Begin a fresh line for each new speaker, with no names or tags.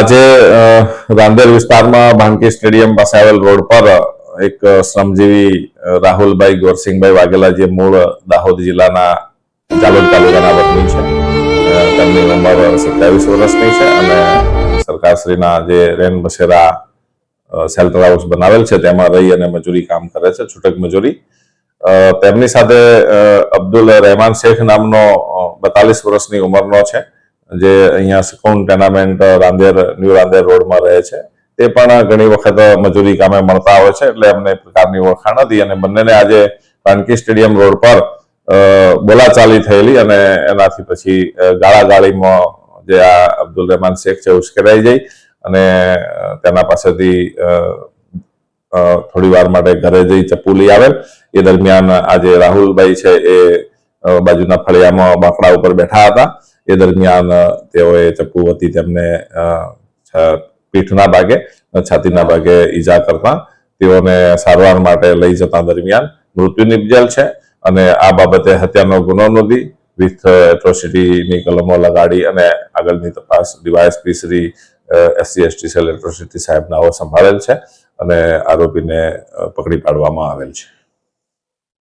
આજે રાંદેર વિસ્તારમાં ભાનકી સ્ટેડિયમ પાસે આવેલ રોડ પર એક શ્રમજીવી રાહુલભાઈ ગોરસિંહભાઈ વાઘેલા, જે મૂળ દાહોદ જિલ્લાના જાલોદ તાલુકાના વતની છે, તેમની ઉંમર 27 વર્ષની છે અને સરકારશ્રીના જે રેન બસેરા શેલ્ટર હાઉસ બનાવેલ છે તેમાં રહી અને મજૂરી કામ કરે છે, છૂટક મજૂરી. તેમની સાથે અબ્દુલ રહેમાન શેખ નામનો 42 વર્ષની ઉંમરનો છે, જે અહીંયા સુકૂન ટેનામેન્ટ ન્યૂ રાંદેર રોડમાં રહે છે. તે પણ ઘણી વખત મજૂરી કામે મળતા હોય છે, એટલે એમને પ્રકારની ઓળખાણ હતી અને બંનેને આજે ભાનકી સ્ટેડિયમ રોડ પર બોલાચાલી થયેલી અને એનાથી પછી ગાળાગાળીમાં જે આ અબ્દુલ રહેમાન શેખ છે ઉશ્કેરાઈ જઈ અને તેના પાસેથી થોડી વાર માટે ઘરે જઈ ચપ્પુ લઈ આવેલ. એ દરમિયાન આજે રાહુલભાઈ છે એ બાજુના ફળિયામાં બાંકડા ઉપર બેઠા હતા. એ દરમિયાન તેઓએ ચપ્પુ વતી તેમને પીઠના ભાગે, છાતીના ભાગે ઈજા કરતા તેઓને સારવાર માટે લઈ જતા દરમિયાન મૃત્યુ નિપજેલ છે અને આ બાબતે હત્યાનો ગુનો નોંધી વિથ એટ્રોસિટીની કલમો લગાડી અને આગળની તપાસ DYSP Shri SC/ST cell atrocity સાહેબ નાઓ સંભાળેલ છે અને આરોપીને પકડી પાડવામાં આવેલ છે.